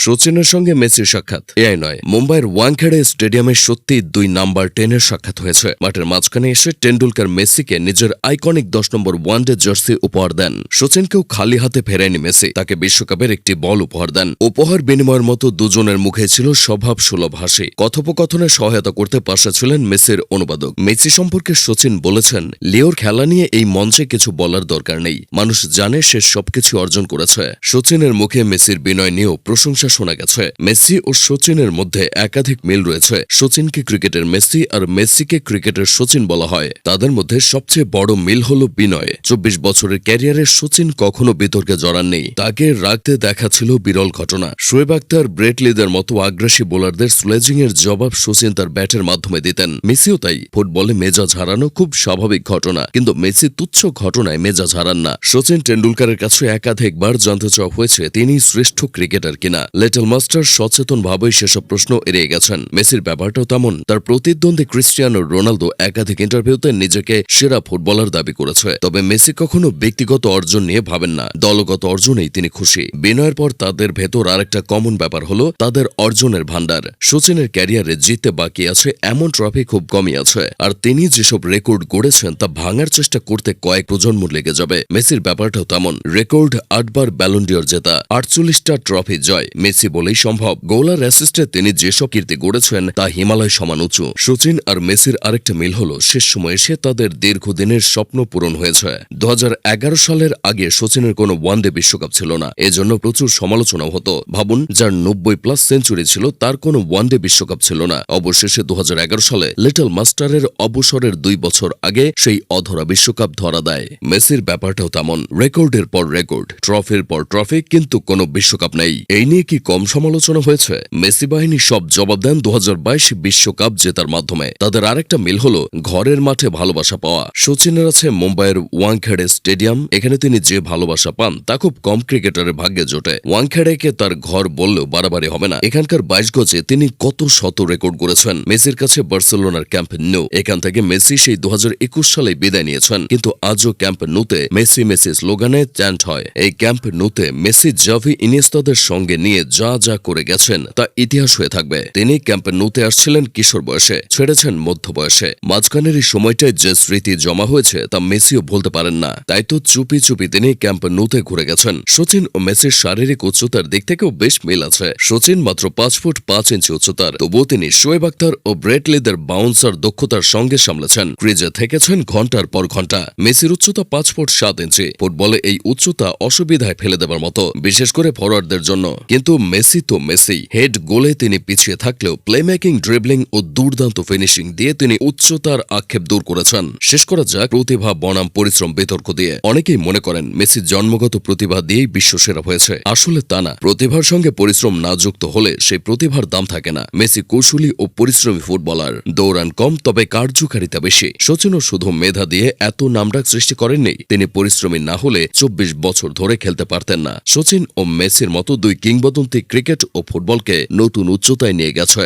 সচিনের সঙ্গে মেসির সাক্ষাৎ এআই নয়, মুম্বাইয়ের ওয়াংখেড়ে স্টেডিয়ামে সত্যি 2 নাম্বার 10-এর সাক্ষাৎ হয়েছে। মাঠের মাঝখানে এসে টেন্ডুলকার মেসিকে নিজের আইকনিক 10 নম্বর ওয়ানডে জার্সি উপহার দেন। সচিনকেও খালি হাতে ফেরায়নি মেসি, তাকে বিশ্বকাপের একটি বল উপহার দেন। উপহার বিনিময়ের মতো দুজনের মুখে ছিল স্বভাব সুলভ হাসি। কথোপকথনে সহায়তা করতে পাশে ছিলেন মেসির অনুবাদক। মেসি সম্পর্কে সচিন বলেছেন, লিওর খেলা নিয়ে এই মঞ্চে কিছু বলার দরকার নেই, মানুষ জানে সে সবকিছু অর্জন করেছে। সচিনের মুখে মেসির বিনয় নিয়েও প্রশংসা শোনা গেছে। মেসি ও সচিনের মধ্যে একাধিক মিল রয়েছে। সচিনকে ক্রিকেটের মেসি আর মেসিকে ক্রিকেটের সচিন বলা হয়। তাদের মধ্যে সবচেয়ে বড় মিল হল বিনয়। 24 বছরের ক্যারিয়ারে সচিন কখনো বিতর্কে জড়াননি। তাকে রাখতে দেখা ছিল বিরল ঘটনা। শোয়েব আখতার, ব্রেট লিদের মতো আগ্রাসী বোলারদের স্লেজিং এর জবাব সচিন তার ব্যাটের মাধ্যমে দিতেন। মেসিও তাই। ফুটবলে মেজাজ হারানো খুব স্বাভাবিক ঘটনা, কিন্তু মেসি তুচ্ছ ঘটনায় মেজাজ হারান না। সচিন টেন্ডুলকারের কাছে একাধিকবার জানতে চাওয়া হয়েছে তিনি শ্রেষ্ঠ ক্রিকেটার কিনা। লিটল মাস্টার সচেতনভাবেই সেসব প্রশ্ন এড়িয়ে গেছেন। মেসির ব্যাপারটাও তেমন। তার প্রতিদ্বন্দ্বী ক্রিস্টিয়ানো রোনালদো একাধিক ইন্টারভিউতে নিজেকে সেরা ফুটবলার দাবি করেছে। তবে মেসি কখনো ব্যক্তিগত অর্জন নিয়ে ভাবেন না, দলগত অর্জনেই তিনি খুশি। বিনয়ের পর তাদের ভেতর আরেকটা কমন ব্যাপার হলো তাদের অর্জনের ভান্ডার। সচিনের ক্যারিয়ারে জিততে বাকি আছে এমন ট্রফি খুব কমই আছে, আর তিনি যেসব রেকর্ড গড়েছেন তা ভাঙার চেষ্টা করতে কয়েক প্রজন্ম লেগে যাবে। মেসির ব্যাপারটাও তেমন। রেকর্ড 8 বার ব্যালন ডিওর জেতা, 48টা ট্রফি জয় মেসি বলেই সম্ভব। গোল আর অ্যাসিস্টে তিনি যেসব কীর্তি গড়েছেন তা হিমালয় সমান উঁচু। সচিন আর মেসির আরেকটা মিল হলো শেষ সময়ে এসে তাদের দীর্ঘদিনের স্বপ্ন পূরণ হয়েছে। 2011 সালের আগে সচিনের কোনো ওয়ানডে বিশ্বকাপ ছিল না, এজন্য প্রচুর সমালোচনাও হতো। ভাবুন, যার 90+ সেঞ্চুরি ছিল তার কোনো ওয়ানডে বিশ্বকাপ ছিল না। অবশেষে 2011 সালে লিটল মাস্টারের অবসরের 2 বছর আগে সেই অধরা বিশ্বকাপ ধরা দেয়। মেসির ব্যাপারটাও তেমন। রেকর্ডের পর রেকর্ড, ট্রফির পর ট্রফি, কিন্তু কোনো বিশ্বকাপ নেই। এই নিয়ে কি কম সমালোচনা হয়েছে? মেসি বাহিনী সব জবাব দেন 2022 বিশ্বকাপ জেতার মাধ্যমে। তাদের আরেকটা মিল হলো ঘরের মাঠে ভালোবাসা পাওয়া। সচিনের আছে মুম্বাইয়ের ওয়াংখেড়ে স্টেডিয়াম। এখানে তিনি যে ভালোবাসা পান তা খুব কম ক্রিকেটারের ভাগ্যে জোটে। ওয়াংখেড়েকে তার ঘর বললেও বাড়াবাড়ি হবে না। এখানকার 22 গজে তিনি কত শত রেকর্ড করেছেন। মেসির কাছে বার্সেলোনার ক্যাম্প ন্যু। এখান থেকে মেসি সেই 2021 সালে বিদায় নিয়েছেন, কিন্তু আজও ক্যাম্প নুতে মেসি মেসি স্লোগানে চ্যান্ট হয়। এই ক্যাম্প নুতে মেসি জাভি ইনিয়েস্তাদের সঙ্গে নিয়ে যা যা করে গেছেন তা ইতিহাস হয়ে থাকবে। তিনি ক্যাম্প নুতে আসছিলেন কিশোর বয়সে, ছেড়েছেন মধ্য বয়সে। মাঝখানের এই সময়টায় যে স্মৃতি জমা হয়েছে তা মেসিও ভুলতে পারেন না। তাই তো চুপি চুপি তিনি ক্যাম্প নুতে ঘুরে গেছেন। সচিন ও মেসির শারীরিক উচ্চতার দিক থেকেও বেশ মিল আছে। সচিন মাত্র 5 ফুট 5 ইঞ্চি উচ্চতার, তবুও তিনি শোয়েব আখতার ও ব্রেট লিদের বাউন্সার দক্ষতার সঙ্গে সামলেছেন। ক্রিজে থেকেছেন ঘন্টার পর ঘন্টা। মেসির উচ্চতা 5 ফুট 7 ইঞ্চি। ফুটবলে এই উচ্চতা অসুবিধায় ফেলে দেবার মতো, বিশেষ করে ফরওয়ার্ডদের জন্য। কিন্তু মেসি তো মেসি। হেড গোলে তিনি পিছিয়ে থাকলেও প্লেমেকিং, ড্রিবলিং ও দুর্দান্ত ফিনিশিং দিয়ে তিনি উচ্চতার আক্ষেপ দূর করেছেন। শেষ করা যাক প্রতিভা বনাম পরিশ্রম বিতর্ক দিয়ে। অনেকেই মনে করেন মেসি জন্মগত প্রতিভা দিয়েই বিশ্বসেরা হয়েছে। আসলে তা না। প্রতিভার সঙ্গে পরিশ্রম না যুক্ত হলে সেই প্রতিভার দাম থাকে না। মেসি কৌশলী ও পরিশ্রমী ফুটবলার। দৌড়ান কম, তবে কার্যকারিতা বেশি। সচিনও শুধু মেধা দিয়ে এত নামডাক সৃষ্টি করেননি, তিনি পরিশ্রমী না হলে 24 বছর ধরে খেলতে পারতেন না। সচিন ও মেসির মতো 2 কিংবদন্তি ক্রিকেট ও ফুটবলকে নতুন উচ্চতায় নিয়ে গেছে।